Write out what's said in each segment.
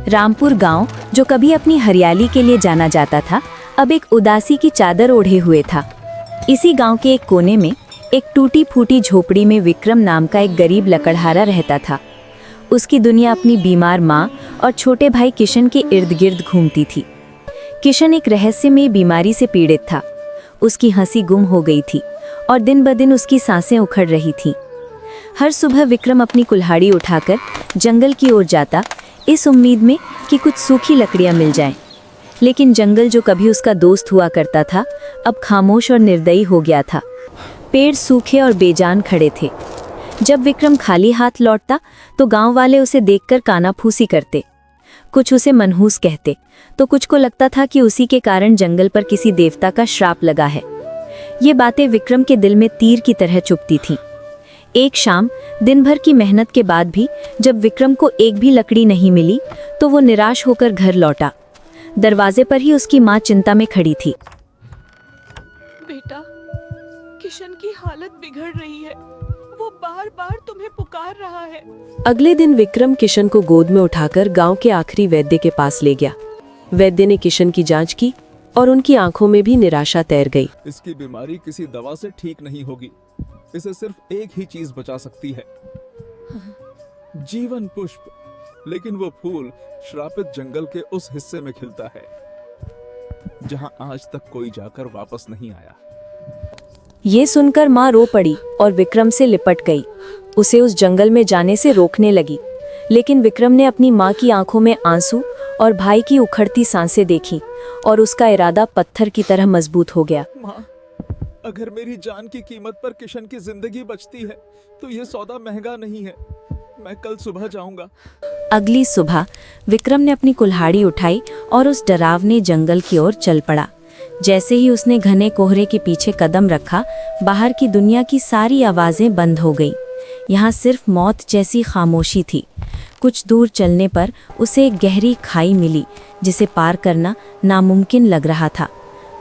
रामपुर गांव, जो कभी अपनी हरियाली के लिए जाना जाता था, अब एक उदासी की चादर ओढ़े हुए था। इसी गांव के एक कोने में एक टूटी फूटी झोपड़ी में विक्रम नाम का एक गरीब लकड़हारा रहता था। उसकी दुनिया अपनी बीमार माँ और छोटे भाई किशन के इर्द गिर्द घूमती थी। किशन एक रहस्यमय बीमारी से पीड़ित था। उसकी हंसी गुम हो गई थी और दिन ब दिन उसकी सांसें उखड़ रही थीं। हर सुबह विक्रम अपनी कुल्हाड़ी उठाकर जंगल की ओर जाता, इस उम्मीद में कि कुछ सूखी लकड़ियां मिल जाएं। लेकिन जंगल, जो कभी उसका दोस्त हुआ करता था, अब खामोश और निर्दयी हो गया था। पेड़ सूखे और बेजान खड़े थे। जब विक्रम खाली हाथ लौटता तो गांव वाले उसे देखकर कानाफूसी करते। कुछ उसे मनहूस कहते तो कुछ को लगता था कि उसी के कारण जंगल पर किसी देवता का श्राप लगा है। ये बातें विक्रम के दिल में तीर की तरह चुभती थीं। एक शाम, दिन भर की मेहनत के बाद भी जब विक्रम को एक भी लकड़ी नहीं मिली तो वो निराश होकर घर लौटा। दरवाजे पर ही उसकी माँ चिंता में खड़ी थी। बेटा, किशन की हालत बिगड़ रही है। वो बार-बार तुम्हें पुकार रहा है। अगले दिन विक्रम किशन को गोद में उठाकर गांव के आखिरी वैद्य के पास ले गया। वैद्य ने किशन की जांच की और उनकी आंखों में भी निराशा तैर गई। इसकी बीमारी किसी दवा से ठीक नहीं होगी। इसे सिर्फ एक ही चीज बचा सकती है, जीवन पुष्प। लेकिन वो फूल श्रापित जंगल के उस हिस्से में खिलता है जहां आज तक कोई जाकर वापस नहीं आया। ये सुनकर माँ रो पड़ी और विक्रम से लिपट गई। उसे उस जंगल में जाने से रोकने लगी, लेकिन विक्रम ने अपनी माँ की आंखों में आंसू और भाई की उखड़ती सांसें देखी और उसका इरादा पत्थर की तरह मजबूत हो गया। माँ, अगर मेरी जान की कीमत पर किशन की जिंदगी बचती है तो ये सौदा महंगा नहीं है। मैं कल सुबह जाऊंगा। अगली सुबह विक्रम ने अपनी कुल्हाड़ी उठाई और उस डरावने जंगल की ओर चल पड़ा। जैसे ही उसने घने कोहरे के पीछे कदम रखा, बाहर की दुनिया की सारी आवाजें बंद हो गईं। यहाँ सिर्फ मौत जैसी खामोशी थी। कुछ दूर चलने पर उसे एक गहरी खाई मिली जिसे पार करना नामुमकिन लग रहा था।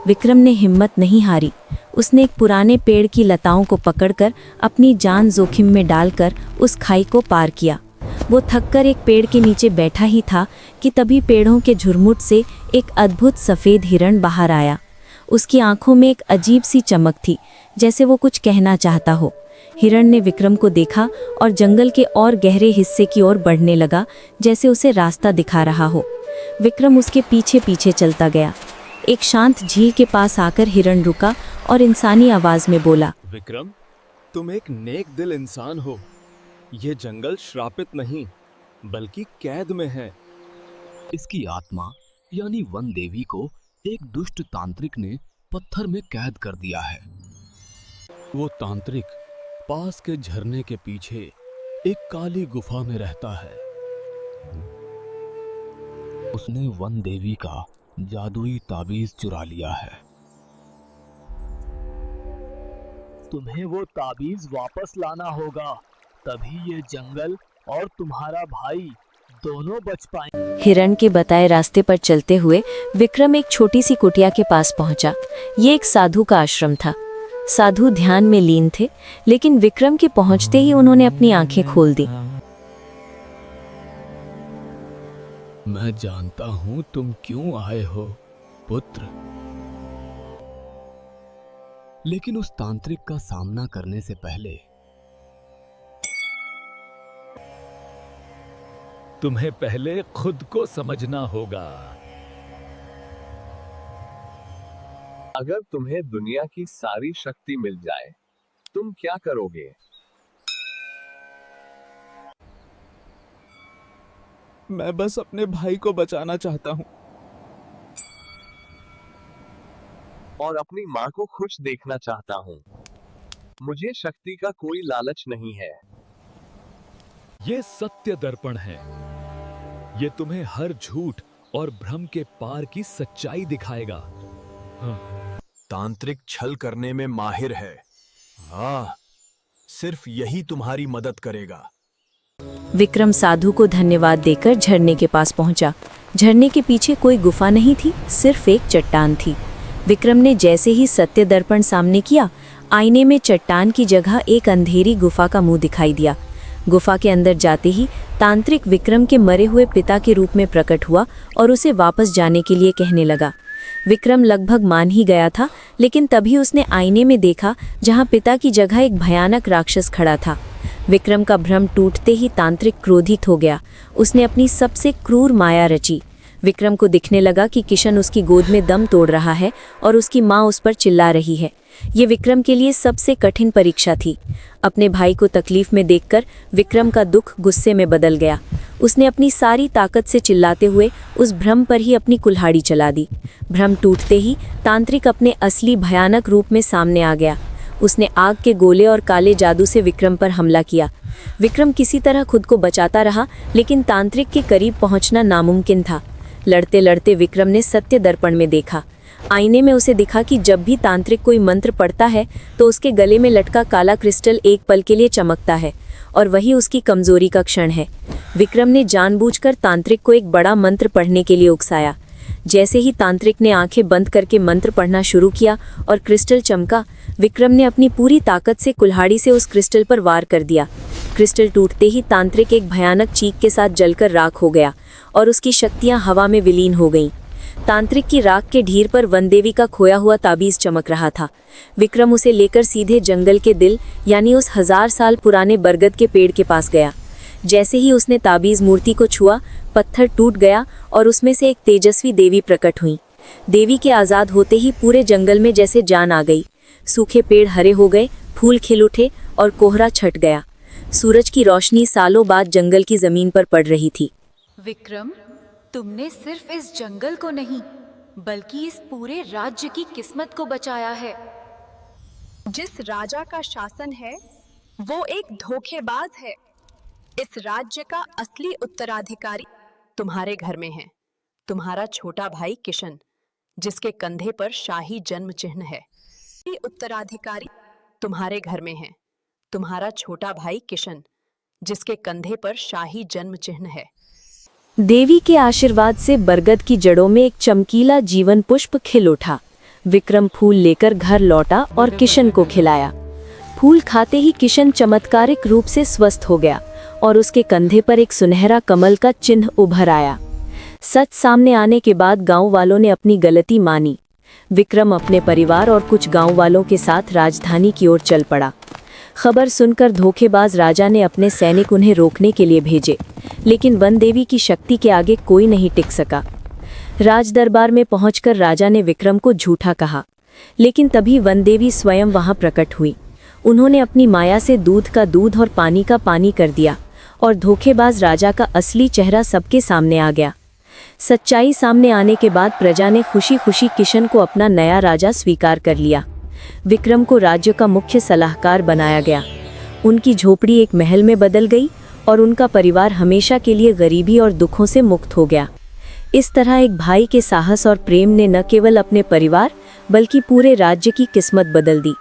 विक्रम ने हिम्मत नहीं हारी। उसने एक पुराने पेड़ की लताओं को पकड़कर अपनी जान जोखिम में डालकर उस खाई को पार किया। वो थककर एक पेड़ के नीचे बैठा ही था कि तभी पेड़ों के झुरमुट से एक अद्भुत सफ़ेद हिरण बाहर आया। उसकी आंखों में एक अजीब सी चमक थी, जैसे वो कुछ कहना चाहता हो। हिरण ने विक्रम को देखा और जंगल के और गहरे हिस्से की ओर बढ़ने लगा, जैसे उसे रास्ता दिखा रहा हो। विक्रम उसके पीछे पीछे चलता गया। एक शांत झील के पास आकर हिरण रुका और इंसानी आवाज में बोला, विक्रम, तुम एक नेक दिल इंसान हो। ये जंगल श्रापित नहीं बल्कि कैद में है। इसकी आत्मा यानी वन देवी को एक दुष्ट तांत्रिक ने पत्थर में कैद कर दिया है। वो तांत्रिक पास के झरने के पीछे एक काली गुफा में रहता है। उसने वन देवी का जादुई ताबीज चुरा लिया है। तुम्हें वो ताबीज वापस लाना होगा, तभी ये जंगल और तुम्हारा भाई दोनों बच पाएंगे। हिरण के बताए रास्ते पर चलते हुए विक्रम एक छोटी सी कुटिया के पास पहुंचा। ये एक साधु का आश्रम था। साधु ध्यान में लीन थे, लेकिन विक्रम के पहुंचते ही उन्होंने अपनी आंखें खोल दी। मैं जानता हूं तुम क्यों आए हो पुत्र, लेकिन उस तांत्रिक का सामना करने से पहले तुम्हें पहले खुद को समझना होगा। अगर तुम्हें दुनिया की सारी शक्ति मिल जाए, तुम क्या करोगे? मैं बस अपने भाई को बचाना चाहता हूँ और अपनी माँ को खुश देखना चाहता हूँ। मुझे शक्ति का कोई लालच नहीं है। ये सत्य दर्पण है। ये तुम्हें हर झूठ और भ्रम के पार की सच्चाई दिखाएगा। तांत्रिक छल करने में माहिर है। हाँ, सिर्फ यही तुम्हारी मदद करेगा। विक्रम साधु को धन्यवाद देकर झरने के पास पहुंचा। झरने के पीछे कोई गुफा नहीं थी, सिर्फ एक चट्टान थी। विक्रम ने जैसे ही सत्य दर्पण सामने किया, आईने में चट्टान की जगह एक अंधेरी गुफा का मुंह दिखाई दिया। गुफा के अंदर जाते ही तांत्रिक विक्रम के मरे हुए पिता के रूप में प्रकट हुआ और उसे वापस जाने के लिए कहने लगा। विक्रम लगभग मान ही गया था, लेकिन तभी उसने आईने में देखा जहां पिता की जगह एक भयानक राक्षस खड़ा था। विक्रम का भ्रम टूटते ही तांत्रिक क्रोधित हो गया। उसने अपनी सबसे क्रूर माया रची। विक्रम को दिखने लगा कि किशन उसकी गोद में दम तोड़ रहा है और उसकी माँ उस पर चिल्ला रही है। ये विक्रम के लिए सबसे कठिन परीक्षा थी। अपने भाई को तकलीफ में देखकर विक्रम का दुख गुस्से में बदल गया। उसने अपनी सारी ताकत से चिल्लाते हुए उस भ्रम पर ही अपनी कुल्हाड़ी चला दी। भ्रम टूटते ही तांत्रिक अपने असली भयानक रूप में सामने आ गया। उसने आग के गोले और काले जादू से विक्रम पर हमला किया। विक्रम किसी तरह खुद को बचाता रहा, लेकिन तांत्रिक के करीब पहुंचना नामुमकिन था। लड़ते लड़ते विक्रम ने सत्य दर्पण में देखा। आईने में उसे दिखा कि जब भी तांत्रिक कोई मंत्र पढ़ता है तो उसके गले में लटका काला क्रिस्टल एक पल के लिए चमकता है, और वही उसकी कमजोरी का क्षण है। विक्रम ने जानबूझकर तांत्रिक को एक बड़ा मंत्र पढ़ने के लिए उकसाया। जैसे ही तांत्रिक ने आंखें बंद करके मंत्र पढ़ना शुरू किया और क्रिस्टल चमका, विक्रम ने अपनी पूरी ताकत से कुल्हाड़ी से उस क्रिस्टल पर वार कर दिया। क्रिस्टल टूटते ही तांत्रिक एक भयानक चीख के साथ जलकर राख हो गया और उसकी शक्तियां हवा में विलीन हो गईं। तांत्रिक की राख के ढीर पर वनदेवी का खोया हुआ ताबीज चमक रहा था। विक्रम उसे लेकर सीधे जंगल के दिल यानी उस 1000 साल पुराने बरगद के पेड़ के पास गया। जैसे ही उसने ताबीज मूर्ति को छुआ, पत्थर टूट गया और उसमें से एक तेजस्वी देवी प्रकट हुई। देवी के आज़ाद होते ही पूरे जंगल में जैसे जान आ गई। सूखे पेड़ हरे हो गए, फूल खिल उठे और कोहरा छट गया। सूरज की रोशनी सालों बाद जंगल की जमीन पर पड़ रही थी। विक्रम, तुमने सिर्फ इस जंगल को नहीं बल्कि इस पूरे राज्य की किस्मत को बचाया है। जिस राजा का शासन है वो एक धोखेबाज है। इस राज्य का असली उत्तराधिकारी तुम्हारे घर में है, तुम्हारा छोटा भाई किशन, जिसके कंधे पर शाही जन्म चिन्ह है। ये उत्तराधिकारी तुम्हारे घर में है, तुम्हारा छोटा भाई किशन, जिसके कंधे पर शाही जन्म चिन्ह है। देवी के आशीर्वाद से बरगद की जड़ों में एक चमकीला जीवन पुष्प खिल उठा। विक्रम फूल लेकर घर लौटा और किशन को खिलाया। फूल खाते ही किशन चमत्कारिक रूप से स्वस्थ हो गया और उसके कंधे पर एक सुनहरा कमल का चिन्ह उभर आया। सच सामने आने के बाद गांव वालों ने अपनी गलती मानी। विक्रम अपने परिवार और कुछ गांव वालों के साथ राजधानी की ओर चल पड़ा। खबर सुनकर धोखेबाज राजा ने अपने सैनिक उन्हें रोकने के लिए भेजे, लेकिन वन देवी की शक्ति के आगे कोई नहीं टिक सका। राज दरबार में पहुंचकर राजा ने विक्रम को झूठा कहा, लेकिन तभी वन देवी स्वयं वहां प्रकट हुई। उन्होंने अपनी माया से दूध का दूध और पानी का पानी कर दिया और धोखेबाज राजा का असली चेहरा सबके सामने आ गया। सच्चाई सामने आने के बाद प्रजा ने खुशी खुशी किशन को अपना नया राजा स्वीकार कर लिया। विक्रम को राज्य का मुख्य सलाहकार बनाया गया। उनकी झोपड़ी एक महल में बदल गई और उनका परिवार हमेशा के लिए गरीबी और दुखों से मुक्त हो गया। इस तरह एक भाई के साहस और प्रेम ने न केवल अपने परिवार बल्कि पूरे राज्य की किस्मत बदल दी।